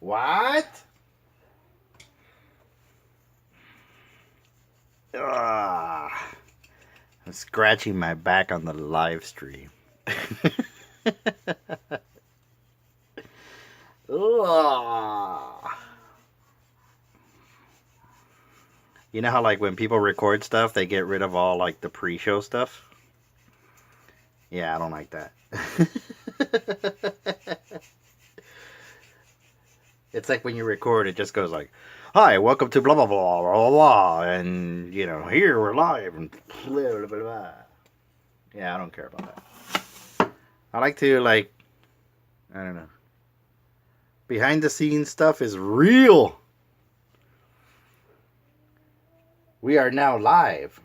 What? Ah, I'm scratching my back on the live stream. Ah. You know how like when people record stuff, they get rid of all like the pre-show stuff? Yeah, I don't like that. It's like when you record, it just goes like, "Hi, welcome to blah blah blah blah blah blah," and you know, here we're live and blah blah blah blah. Yeah, I don't care about that. I like to like, I don't know. Behind the scenes stuff is real. We are now live.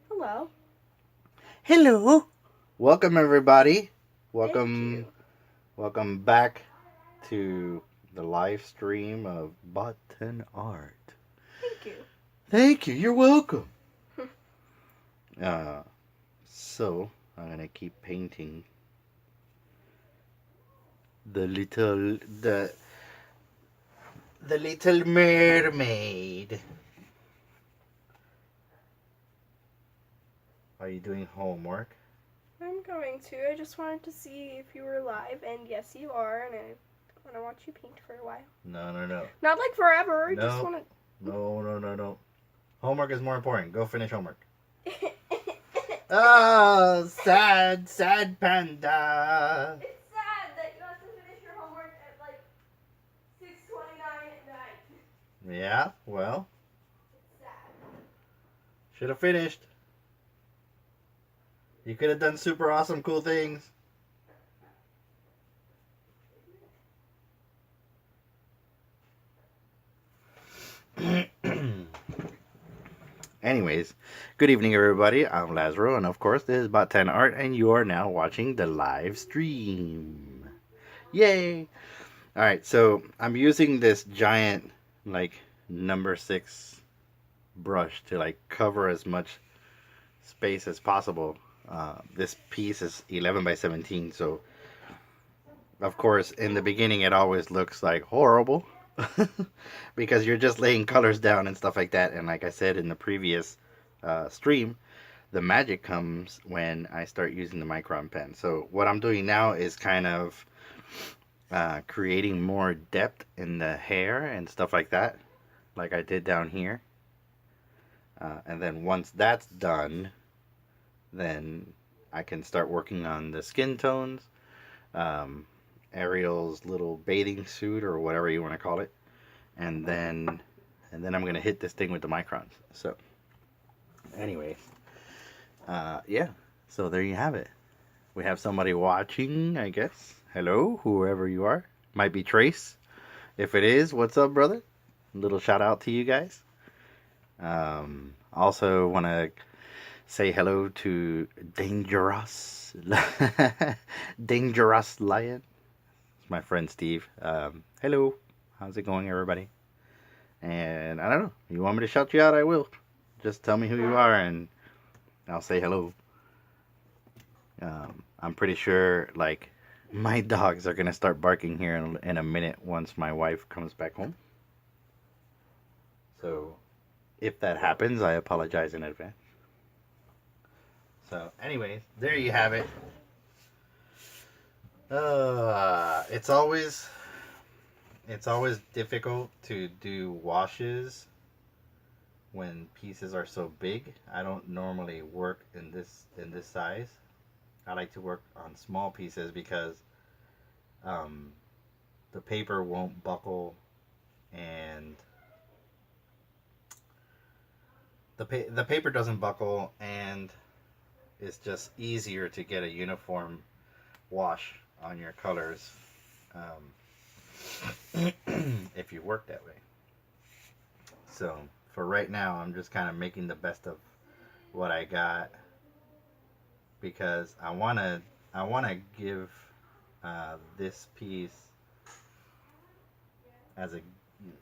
Hello. Hello. Welcome everybody. Welcome. Welcome back to the live stream of Button Art. Thank you. Thank you. You're welcome. So I'm gonna keep painting the little mermaid. Are you doing homework? I'm going to. I just wanted to see if you were live, and yes, you are, and I want to watch you paint for a while. No. Not like forever. No. Just want to. No. Homework is more important. Go finish homework. Oh, sad panda. It's sad that you have to finish your homework at like 6:29 at night. Yeah, well. It's sad. Should have finished. You could have done super awesome cool things. Anyways, good evening everybody. I'm Lazaro, and of course this is Bot 10 Art, and you are now watching the live stream. Yay! Alright, so I'm using this giant like number 6 brush to like cover as much space as possible. This piece is 11 by 17, so of course in the beginning it always looks like horrible because you're just laying colors down and stuff like that. And like I said in the previous stream, the magic comes when I start using the micron pen. So what I'm doing now is kind of creating more depth in the hair and stuff like that, like I did down here. And then once that's done, then I can start working on the skin tones, Ariel's little bathing suit or whatever you want to call it, and then I'm gonna hit this thing with the microns. So, anyways, yeah. So there you have it. We have somebody watching, I guess. Hello, whoever you are. Might be Trace. If it is, what's up, brother? Little shout out to you guys. Also want to say hello to Dangerous Lion. It's my friend Steve. Hello. How's it going, everybody? And I don't know. You want me to shout you out? I will. Just tell me who you are and I'll say hello. I'm pretty sure, like, my dogs are going to start barking here in a minute once my wife comes back home. So, if that happens, I apologize in advance. So, anyways, there you have it. It's always difficult to do washes when pieces are so big. I don't normally work in this size. I like to work on small pieces because the paper won't buckle, and the paper doesn't buckle, and it's just easier to get a uniform wash on your colors if you work that way. So for right now, I'm just kind of making the best of what I got, because I wanna give this piece as a,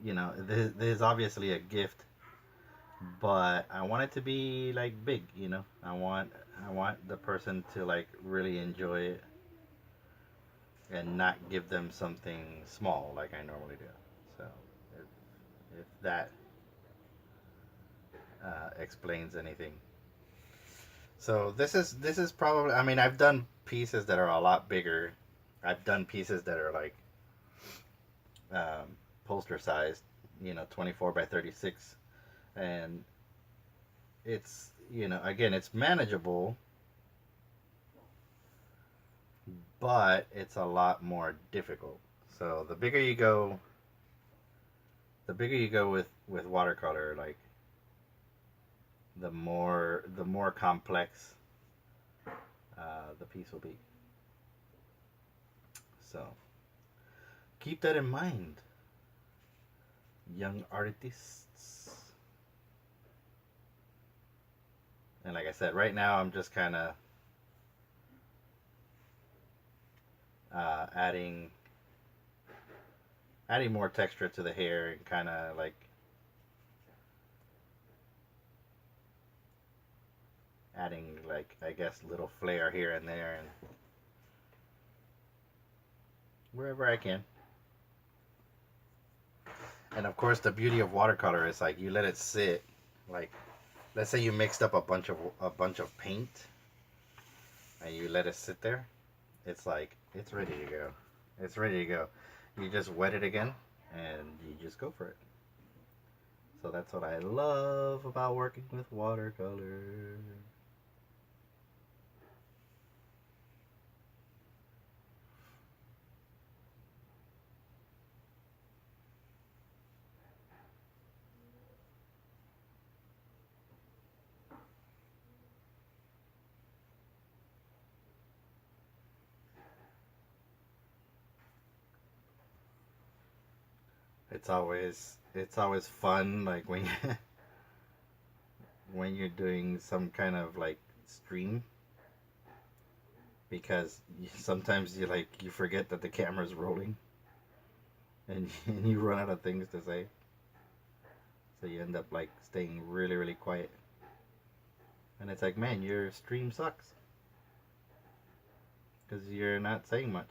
you know, this is obviously a gift, but I want it to be like big, you know. I want the person to like really enjoy it and not give them something small like I normally do. So if that explains anything. So this is probably. I mean, I've done pieces that are a lot bigger. I've done pieces that are like poster sized, 24 by 36, and it's again it's manageable, but it's a lot more difficult. So the bigger you go with watercolor, like the more complex the piece will be. So keep that in mind, young artists. And like I said, right now I'm just kind of adding more texture to the hair and kind of like adding like I guess little flair here and there and wherever I can. And of course, the beauty of watercolor is like you let it sit. Like, let's say you mixed up a bunch of paint and you let it sit there. It's like it's ready to go. It's ready to go. You just wet it again and you just go for it. So that's what I love about working with watercolor. It's always fun like when you when you're doing some kind of like stream because sometimes you forget that the camera's rolling and, and you run out of things to say, so you end up like staying really really quiet, and it's like, man, your stream sucks because you're not saying much.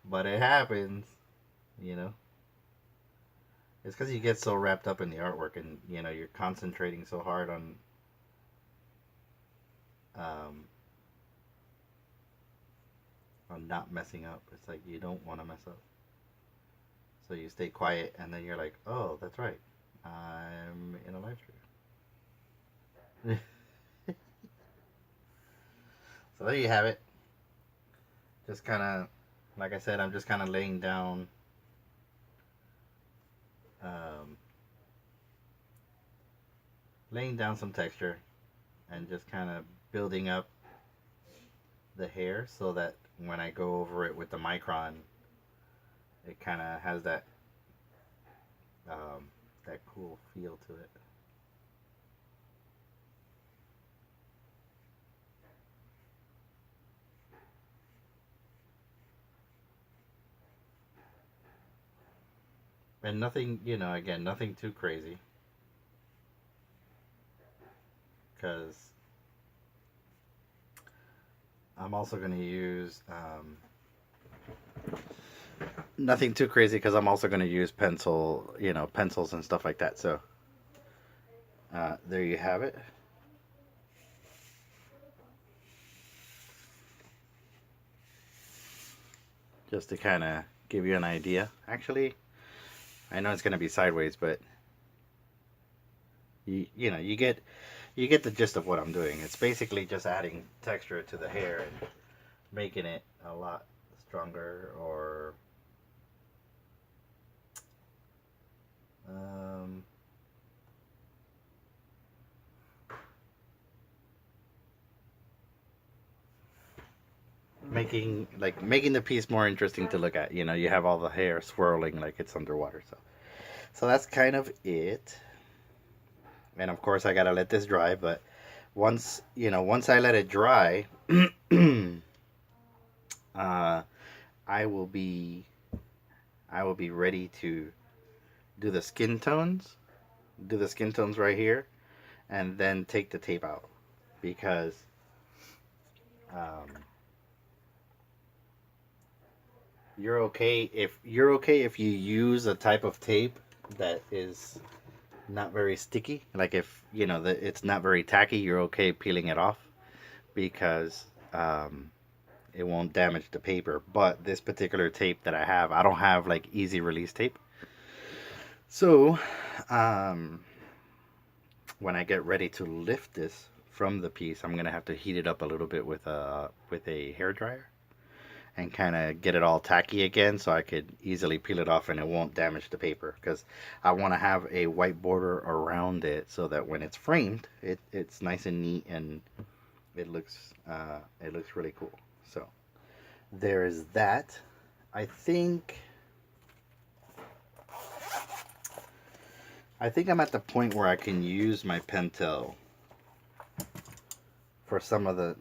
But it happens, you know. It's because you get so wrapped up in the artwork, and you're concentrating so hard um, on not messing up. It's like you don't want to mess up, so you stay quiet, and then you're like, oh, that's right, I'm in a live stream. So there you have it. Just kind of, like I said, I'm just kind of um, laying down some texture, and just kind of building up the hair so that when I go over it with the micron, it kind of has um, that cool feel to it. And nothing, again, nothing too crazy, because I'm also going to use nothing too crazy because I'm also going to use pencils and stuff like that. So there you have it. Just to kind of give you an idea. Actually, I know it's going to be sideways, but you get the gist of what I'm doing. It's basically just adding texture to the hair and making it a lot stronger, or um, making the piece more interesting to look at. You have all the hair swirling like it's underwater. So that's kind of it. And of course, I gotta let this dry. But once I let it dry, uh, I will be I will be ready to do the skin tones, right here, and then take the tape out because um, you're okay if you use a type of tape that is not very sticky. Like if you know that it's not very tacky, you're okay peeling it off because um, it won't damage the paper. But this particular tape that I have, I don't have like easy release tape. So um, when I get ready to lift this from the piece, I'm gonna have to heat it up a little bit with a hair dryer and kind of get it all tacky again so I could easily peel it off and it won't damage the paper because I want to have a white border around it so that when it's framed, it's nice and neat and it looks really cool. So there is that. I think I think I'm at the point where I can use my Pentel for some of the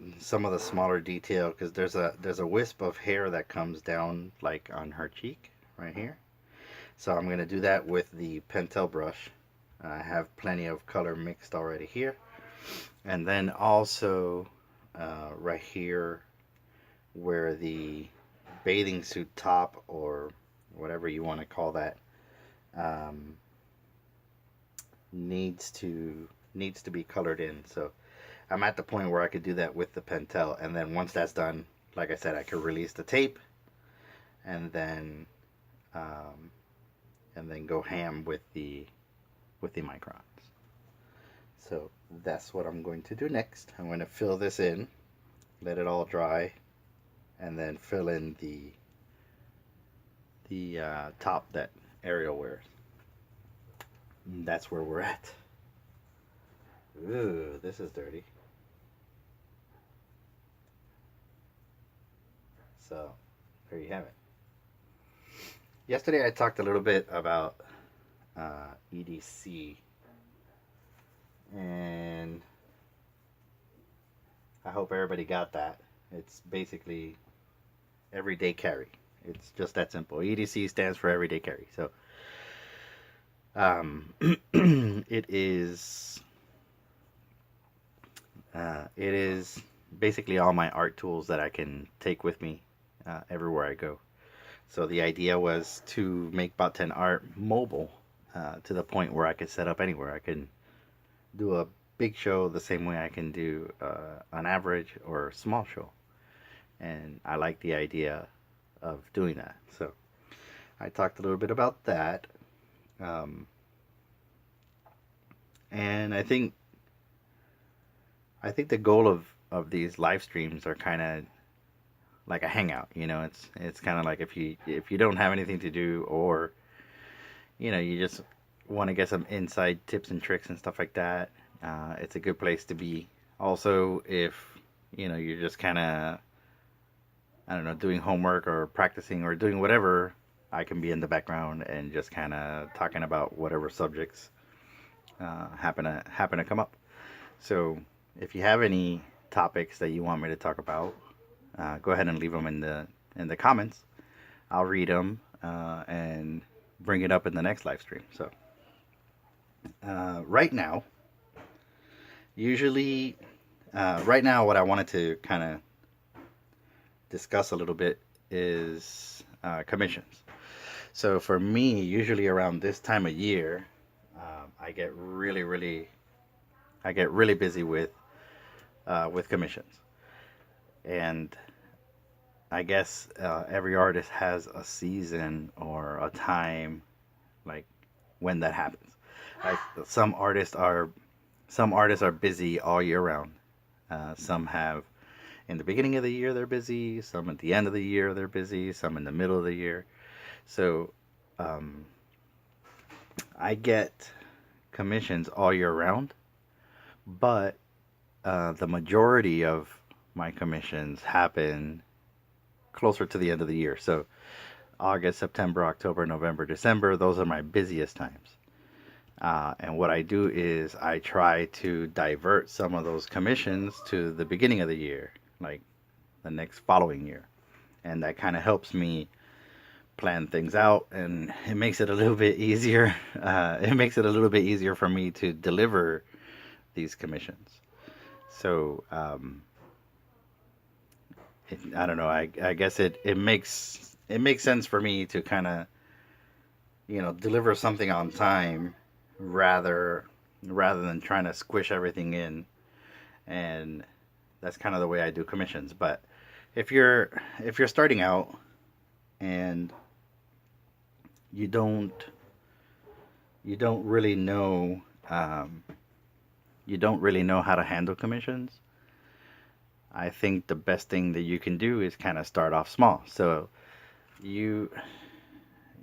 smaller detail because there's a wisp of hair that comes down like on her cheek right here. So I'm going to do that with the Pentel brush. I have plenty of color mixed already here. And then also right here where the bathing suit top or whatever you want to call that um, needs to be colored in. So I'm at the point where I could do that with the Pentel. And then once that's done, like I said, I could release the tape and then um, go ham with the microns. So that's what I'm going to do next. I'm going to fill this in, let it all dry, and then fill in the top that Ariel wears. And that's where we're at. Ooh, this is dirty. So there you have it. Yesterday I talked a little bit about EDC, and I hope everybody got that. It's basically everyday carry. It's just that simple. EDC stands for everyday carry. So it is basically all my art tools that I can take with me everywhere I go. So the idea was to make Bot 10 art mobile to the point where I could set up anywhere. I can do a big show the same way I can do an average or small show. And I like the idea of doing that. So I talked a little bit about that. Um, and I think the goal of these live streams are kind of like a hangout. It's kind of like if you don't have anything to do, or you just want to get some inside tips and tricks and stuff like that. It's a good place to be. Also, if you're just kind of, I don't know, doing homework or practicing or doing whatever, I can be in the background and just kind of talking about whatever subjects happen to come up. So if you have any topics that you want me to talk about, go ahead and leave them in the comments. I'll read them and bring it up in the next live stream. So right now, usually, right now, what I wanted to kind of discuss a little bit is commissions. So for me, usually around this time of year, I get really busy with commissions, and I guess every artist has a season or a time like when that happens. Like some artists are busy all year round. Some have in the beginning of the year they're busy. Some at the end of the year they're busy. Some in the middle of the year. So um, I get commissions all year round, but the majority of my commissions happen closer to the end of the year. So August, September, October, November, December, those are my busiest times. And what I do is I try to divert some of those commissions to the beginning of the year, like the next following year. And that kind of helps me plan things out, and it makes it a little bit easier. It makes it a little bit easier for me to deliver these commissions. So I don't know. I guess it makes it makes sense for me to kind of, deliver something on time rather rather than trying to squish everything in. And that's kind of the way I do commissions. But if you're starting out and you don't you don't really know um, you don't really know how to handle commissions, I think the best thing that you can do is kind of start off small. So you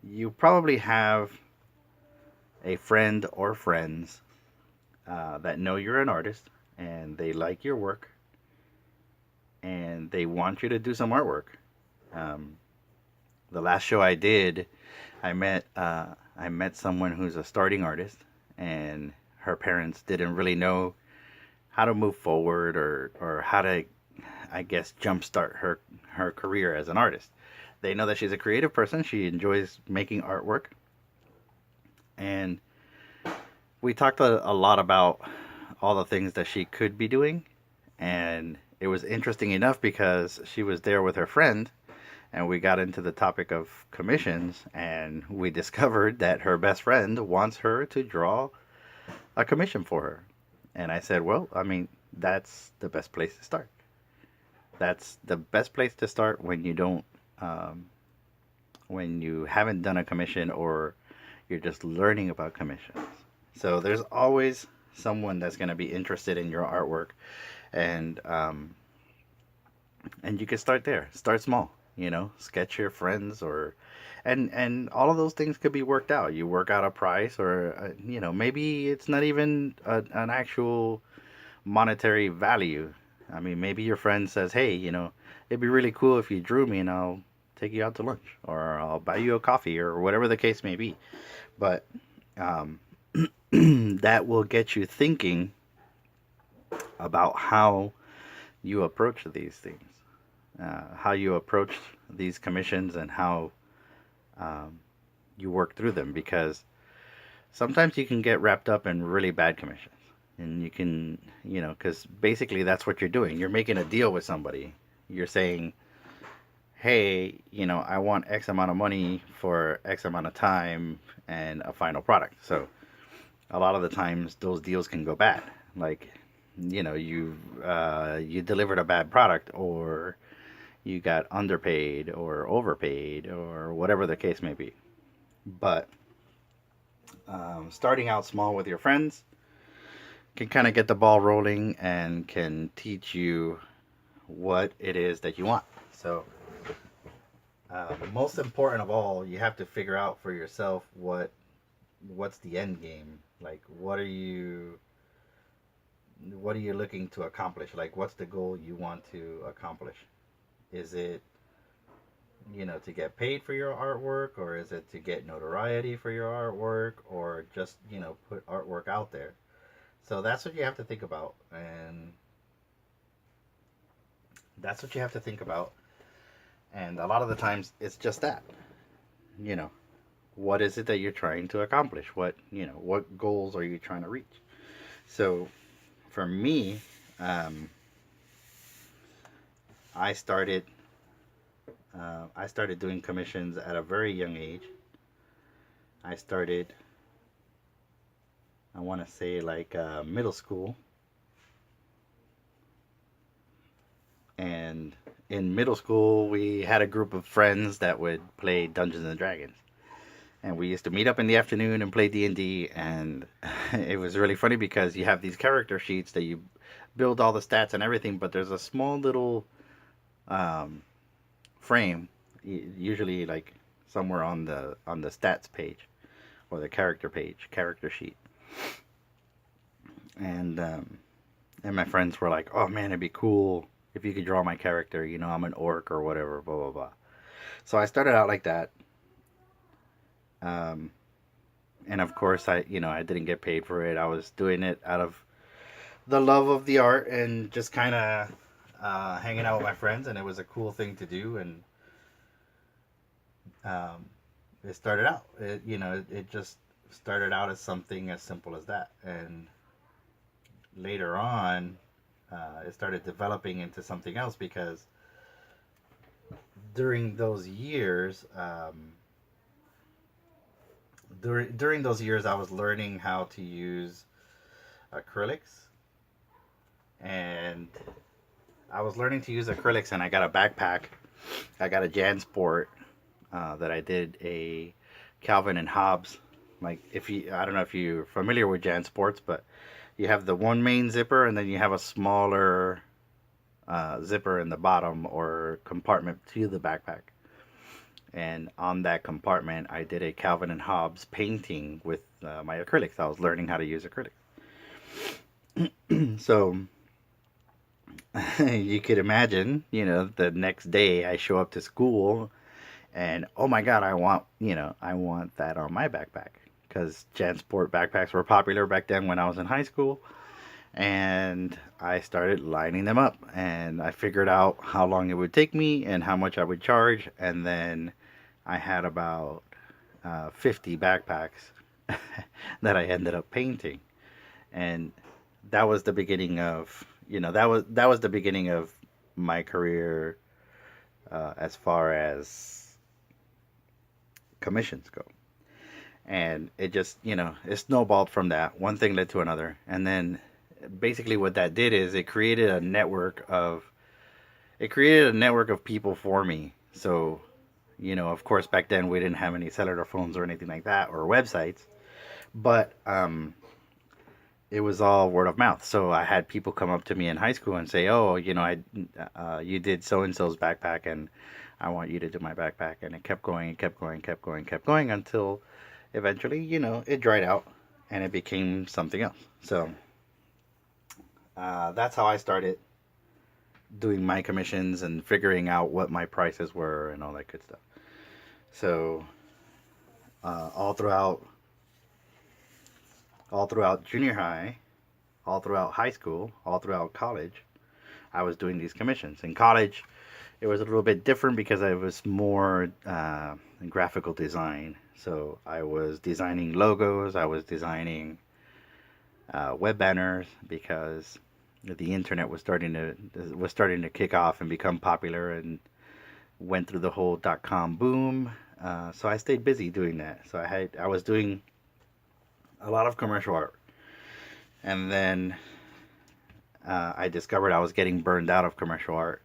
you probably have a friend or friends that know you're an artist and they like your work and they want you to do some artwork. Um, the last show I did, I met someone who's a starting artist, and her parents didn't really know how to move forward or how to, I guess, jumpstart her career as an artist. They know that she's a creative person. She enjoys making artwork, and we talked a lot about all the things that she could be doing, and it was interesting enough because she was there with her friend and we got into the topic of commissions and we discovered that her best friend wants her to draw a commission for her. And I said, well, I mean, that's the best place to start. That's the best place to start when you don't um, when you haven't done a commission or you're just learning about commissions. So there's always someone that's going to be interested in your artwork, and and you can start there. Start small. Sketch your friends or and all of those things could be worked out. You work out a price, or maybe it's not even an actual monetary value. I mean, maybe your friend says, "Hey, it'd be really cool if you drew me, and I'll take you out to lunch, or I'll buy you a coffee, or whatever the case may be." But um, that will get you thinking about how you approach these things, how you approach these commissions, and how um, you work through them. Because sometimes you can get wrapped up in really bad commissions, and you can, because basically that's what you're doing. You're making a deal with somebody. You're saying, hey, I want X amount of money for X amount of time and a final product. So a lot of the times those deals can go bad. Like, you delivered a bad product, or you got underpaid or overpaid, or whatever the case may be. But starting out small with your friends can kind of get the ball rolling and can teach you what it is that you want. So, most important of all, you have to figure out for yourself what's the end game. Like, what are you looking to accomplish? Like, what's the goal you want to accomplish? Is it, to get paid for your artwork, or is it to get notoriety for your artwork, or just, put artwork out there? So that's what you have to think about, and that's what you have to think about. And a lot of the times, it's just that, you know, what is it that you're trying to accomplish? What goals are you trying to reach? So for me, um, I started I started doing commissions at a very young age. I started, I want to say, like middle school, and in middle school we had a group of friends that would play Dungeons and Dragons, and we used to meet up in the afternoon and play D&D. And it was really funny because you have these character sheets that you build all the stats and everything, but there's a small little um, frame, usually like somewhere on the stats page or the character sheet. And um, and my friends were like, "Oh man, it'd be cool if you could draw my character. I'm an orc or whatever, blah blah blah." So I started out like that. Um, and of course, I didn't get paid for it. I was doing it out of the love of the art and just kind of hanging out with my friends, and it was a cool thing to do. And um, it started out, it just started out as something as simple as that, and later on, it started developing into something else because during those years, during those years, I was learning how to use acrylics, and I was learning to use acrylics, and I got a backpack. I got a JanSport that I did a Calvin and Hobbes. Like if you, I don't know if you're familiar with JanSports, but you have the one main zipper, and then you have a smaller zipper in the bottom or compartment to the backpack. And on that compartment, I did a Calvin and Hobbes painting with my acrylics. I was learning how to use acrylics. So you could imagine, the next day I show up to school and oh my god, I want that on my backpack because JanSport backpacks were popular back then when I was in high school, and I started lining them up and I figured out how long it would take me and how much I would charge, and then I had about 50 backpacks that I ended up painting, and that was the beginning of that was the beginning of my career as far as commissions go. And it just it snowballed from that. One thing led to another, and then basically what that did is it created a network of people for me. So of course back then we didn't have any cellular phones or anything like that or websites, but it was all word of mouth. So I had people come up to me in high school and say, "Oh, you did so and so's backpack, and I want you to do my backpack." And it kept going, and kept going, kept going, kept going until eventually, it dried out and it became something else. So that's how I started doing my commissions and figuring out what my prices were and all that good stuff. So all throughout junior high, all throughout high school, all throughout college, I was doing these commissions. In college, it was a little bit different because I was more graphical design. So I was designing logos, I was designing web banners because the internet was starting to kick off and become popular and went through the whole .com boom. So I stayed busy doing that. So I was doing a lot of commercial art, and then I discovered I was getting burned out of commercial art.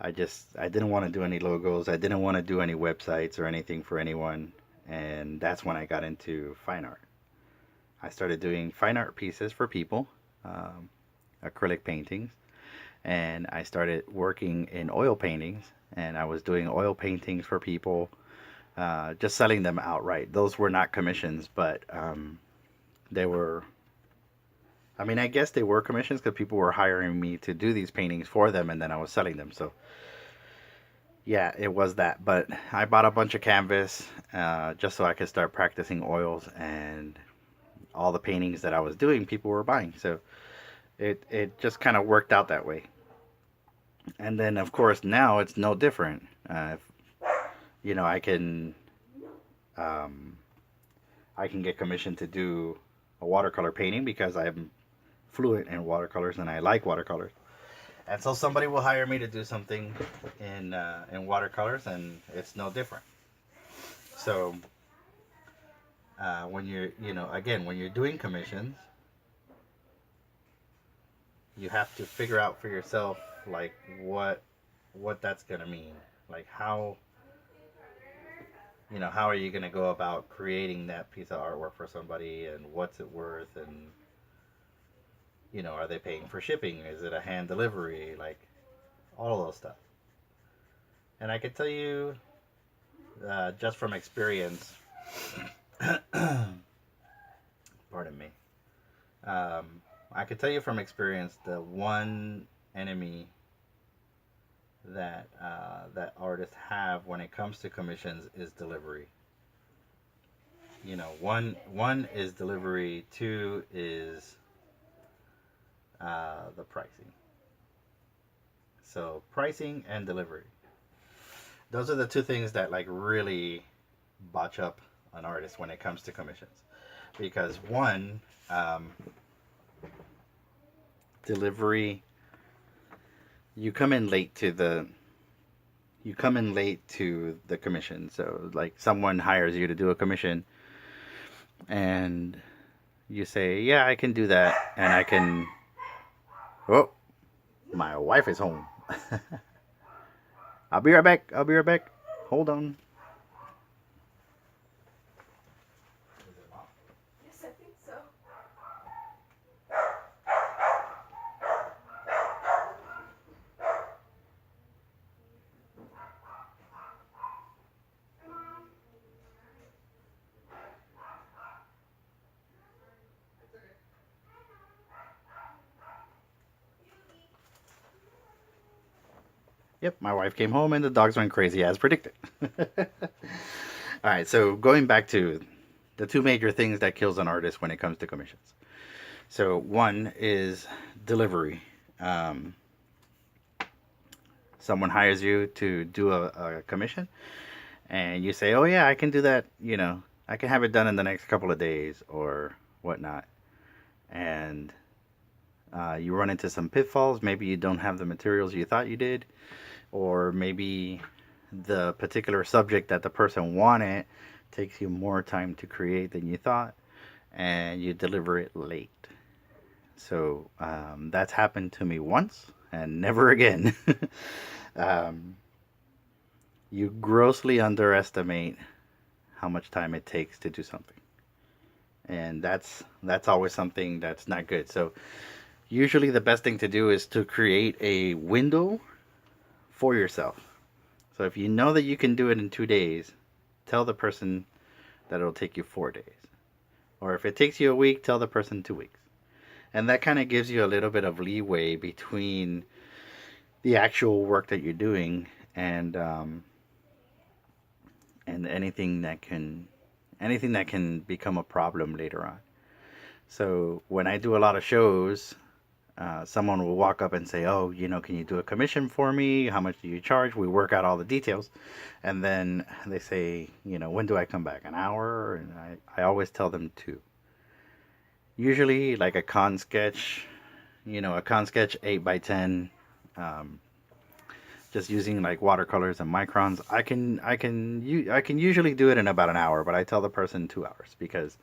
I didn't want to do any logos. I didn't want to do any websites or anything for anyone, and that's when I got into fine art. I started doing fine art pieces for people, um, acrylic paintings, and I started working in oil paintings. And I was doing oil paintings for people, just selling them outright. Those were not commissions, but they were. I mean, I guess they were commissions because people were hiring me to do these paintings for them, and then I was selling them. So yeah, it was that. But I bought a bunch of canvas just so I could start practicing oils, and all the paintings that I was doing, people were buying. So it just kind of worked out that way. And then of course now it's no different. I can um, I can get commissioned to do a watercolor painting because I'm fluent in watercolors and I like watercolors. And so somebody will hire me to do something in watercolors, and it's no different. So when you're again when you're doing commissions, you have to figure out for yourself like what that's gonna mean. Like how are you gonna go about creating that piece of artwork for somebody, and what's it worth, and are they paying for shipping? Is it a hand delivery? Like all of those stuff. And I can tell you, just from experience, pardon me. Um, I can tell you from experience, the one enemy that artists have when it comes to commissions is delivery. One is delivery. Two is the pricing. So pricing and delivery. Those are the two things that like really botch up an artist when it comes to commissions. Because one, delivery, you come in late you come in late to the commission. So like someone hires you to do a commission and you say, "Yeah, I can do that and I can." Oh, my wife is home. I'll be right back. I'll be right back. Hold on. Yes, I think so. Yep, my wife came home and the dogs went crazy as predicted. All right, so going back to the two major things that kills an artist when it comes to commissions. So one is delivery. Um, Someone hires you to do a commission, and you say, "Oh yeah, I can do that. I can have it done in the next couple of days or whatnot." And you run into some pitfalls. Maybe you don't have the materials you thought you did, or maybe the particular subject that the person wanted takes you more time to create than you thought, and you deliver it late. So that's happened to me once and never again. um, you grossly underestimate how much time it takes to do something, and that's always something that's not good. So usually the best thing to do is to create a window for yourself. So if you know that you can do it in 2 days, tell the person that it'll take you 4 days. Or if it takes you a week, tell the person 2 weeks. And that kind of gives you a little bit of leeway between the actual work that you're doing and anything that can become a problem later on. So when I do a lot of shows, someone will walk up and say, "Oh, can you do a commission for me? How much do you charge?" We work out all the details, and then they say, "When do I come back? An hour?" And I always tell them two. Usually, like a con sketch 8 by 10, um, just using like watercolors and microns. I can usually do it in about an hour, but I tell the person 2 hours because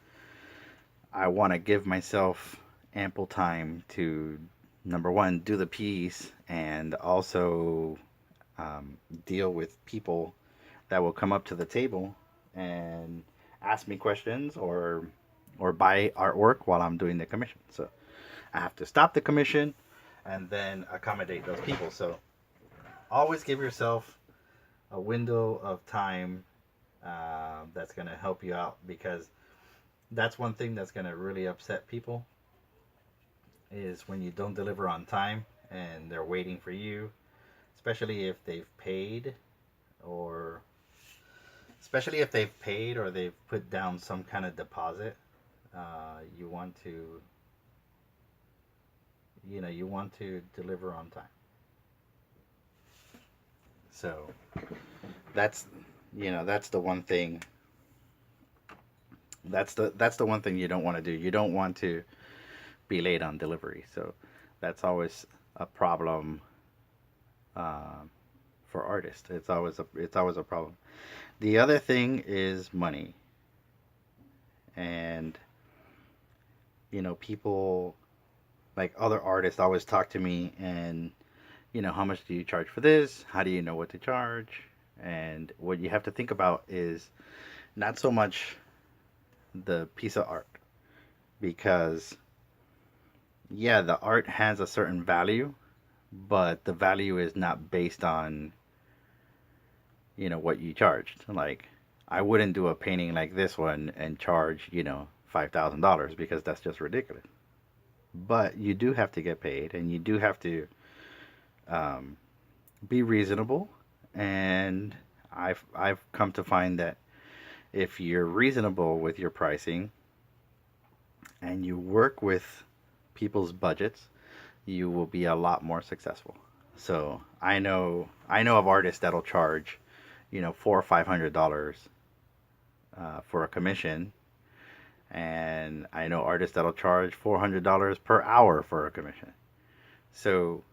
I want to give myself ample time to, number one, do the piece and also deal with people that will come up to the table and ask me questions or buy artwork while I'm doing the commission. So I have to stop the commission and then accommodate those people. So always give yourself a window of time that's going to help you out, because that's one thing that's going to really upset people is when you don't deliver on time and they're waiting for you, especially if they've paid or they've put down some kind of deposit. You want to deliver on time. So that's that's the one thing. That's the one thing you don't want to do. You don't want to be late on delivery. So that's always a problem uh, for artists. It's always a problem. The other thing is money, and people, like other artists, always talk to me and how much do you charge for this? How do you know what to charge? And what you have to think about is not so much the piece of art, because yeah, the art has a certain value, but the value is not based on what you charged. Like, I wouldn't do a painting like this one and charge $5,000 because that's just ridiculous. But you do have to get paid, and you do have to um, be reasonable. And I've come to find that if you're reasonable with your pricing and you work with people's budgets, you will be a lot more successful. So I know of artists that'll charge, $400 or $500 for a commission, and I know artists that'll charge $400 per hour for a commission. So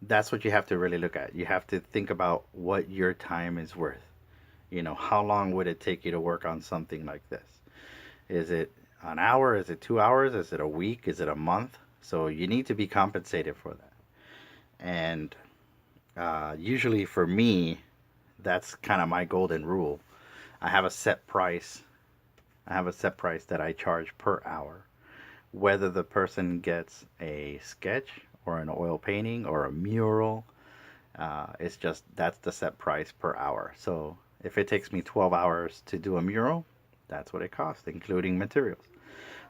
That's what you have to really look at. You have to think about what your time is worth. How long would it take you to work on something like this? Is it an hour? Is it 2 hours? Is it a week? Is it a month? So you need to be compensated for that. And usually for me, that's kind of my golden rule. I have a set price. I have a set price that I charge per hour. Whether the person gets a sketch or an oil painting or a mural, it's just that's the set price per hour. So if it takes me 12 hours to do a mural, that's what it costs, including materials.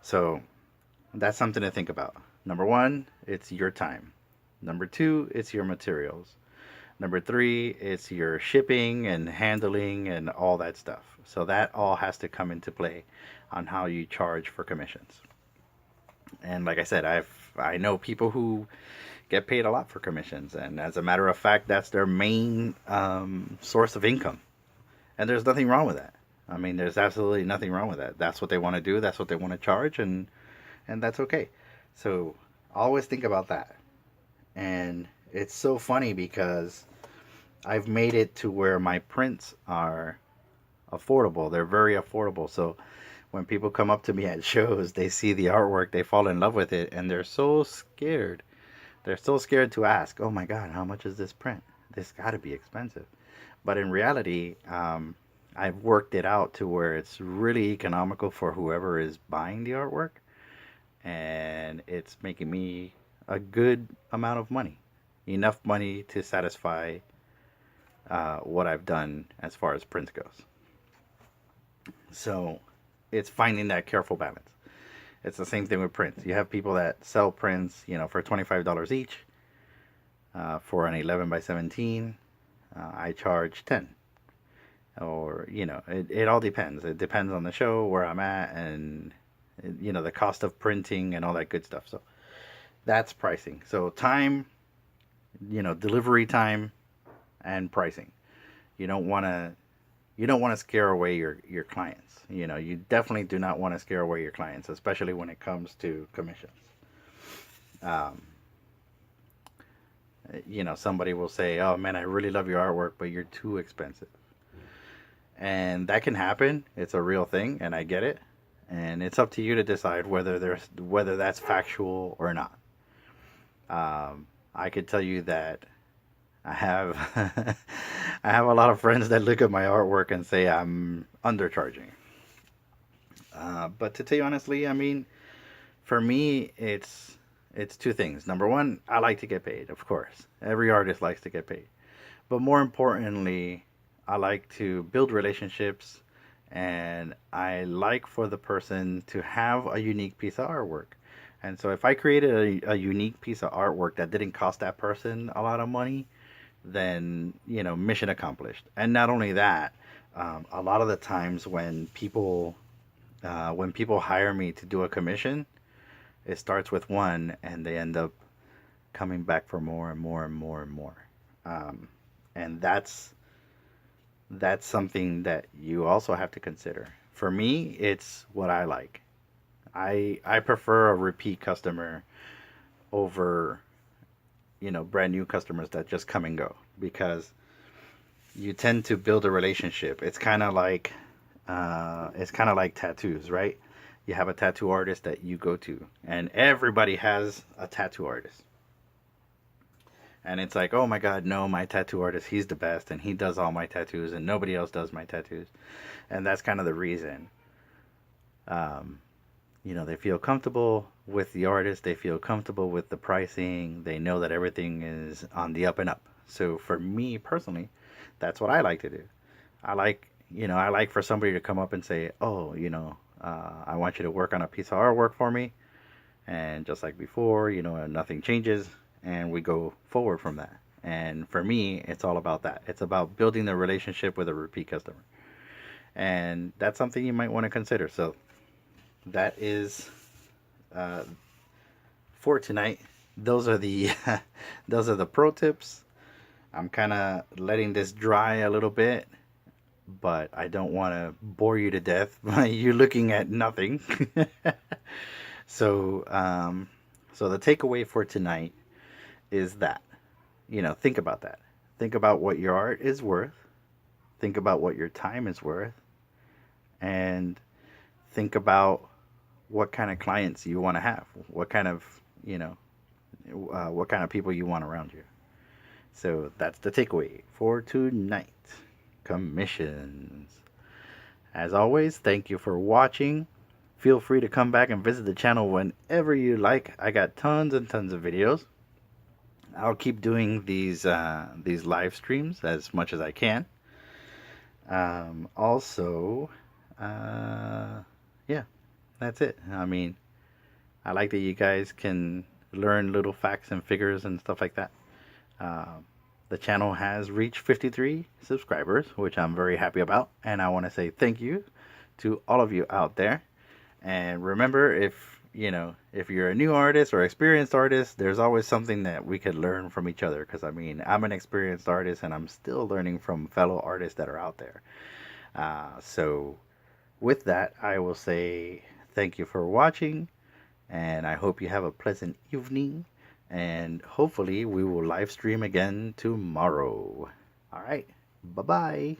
So that's something to think about. Number one, it's your time. Number two, it's your materials. Number three, it's your shipping and handling and all that stuff. So that all has to come into play on how you charge for commissions. And like I said, I know people who get paid a lot for commissions, and as a matter of fact, that's their main source of income. And there's nothing wrong with that. I mean, there's absolutely nothing wrong with that. That's what they want to do. That's what they want to charge, and that's okay. So always think about that. And it's so funny because I've made it to where my prints are affordable. They're very affordable. So when people come up to me at shows, they see the artwork, they fall in love with it, and they're so scared. They're so scared to ask, "Oh my God, how much is this print? This got to be expensive." But in reality, I've worked it out to where it's really economical for whoever is buying the artwork, and it's making me a good amount of money, enough money to satisfy what I've done as far as prints goes. So it's finding that careful balance. It's the same thing with prints. You have people that sell prints, for $25 each. For an 11 by 17, I charge 10. Or, it all depends. It depends on the show, where I'm at, and, the cost of printing and all that good stuff. So that's pricing. So time, delivery time and pricing. You don't want to you don't want to scare away your clients. You definitely do not want to scare away your clients, especially when it comes to commissions. Um, somebody will say, "Oh man, I really love your artwork, but you're too expensive," and that can happen. It's a real thing, and I get it. And it's up to you to decide whether that's factual or not. I could tell you that I have I have a lot of friends that look at my artwork and say I'm undercharging. But to tell you honestly, I mean, for me, it's two things. Number one, I like to get paid, of course. Every artist likes to get paid. But more importantly, I like to build relationships, and I like for the person to have a unique piece of artwork. And so if I created a unique piece of artwork that didn't cost that person a lot of money, then mission accomplished. And not only that, a lot of the times when people hire me to do a commission, it starts with one, and they end up coming back for more and more and more and more. Um, and that's something that you also have to consider. For me, it's what I like. I prefer a repeat customer over brand new customers that just come and go, because you tend to build a relationship. It's kind of like tattoos, right? You have a tattoo artist that you go to, and everybody has a tattoo artist. And it's like, oh my God, no, my tattoo artist, he's the best, and he does all my tattoos, and nobody else does my tattoos. And that's kind of the reason. Um, they feel comfortable with the artist, they feel comfortable with the pricing, they know that everything is on the up and up. So for me personally, that's what I like to do. I like for somebody to come up and say, "Oh, I want you to work on a piece of artwork for me," and just like before, nothing changes, and we go forward from that. And for me, it's all about that. It's about building the relationship with a repeat customer, and that's something you might want to consider. So that is uh, for tonight. Those are the those are the pro tips. I'm kind of letting this dry a little bit, but I don't want to bore you to death by you looking at nothing. So, so the takeaway for tonight is that. think about that. Think about what your art is worth. Think about what your time is worth. And think about what kind of clients you want to have. What kind of, what kind of people you want around you. So that's the takeaway for tonight. Commissions. As always, thank you for watching. Feel free to come back and visit the channel whenever you like. I got tons and tons of videos. I'll keep doing these live streams as much as I can. Also, yeah, that's it. I mean, I like that you guys can learn little facts and figures and stuff like that. Uh, the channel has reached 53 subscribers, which I'm very happy about, and I want to say thank you to all of you out there. And remember, if you're a new artist or experienced artist, there's always something that we could learn from each other. Because I mean, I'm an experienced artist, and I'm still learning from fellow artists that are out there. So, with that, I will say thank you for watching, and I hope you have a pleasant evening. And hopefully, we will live stream again tomorrow. All right, bye bye.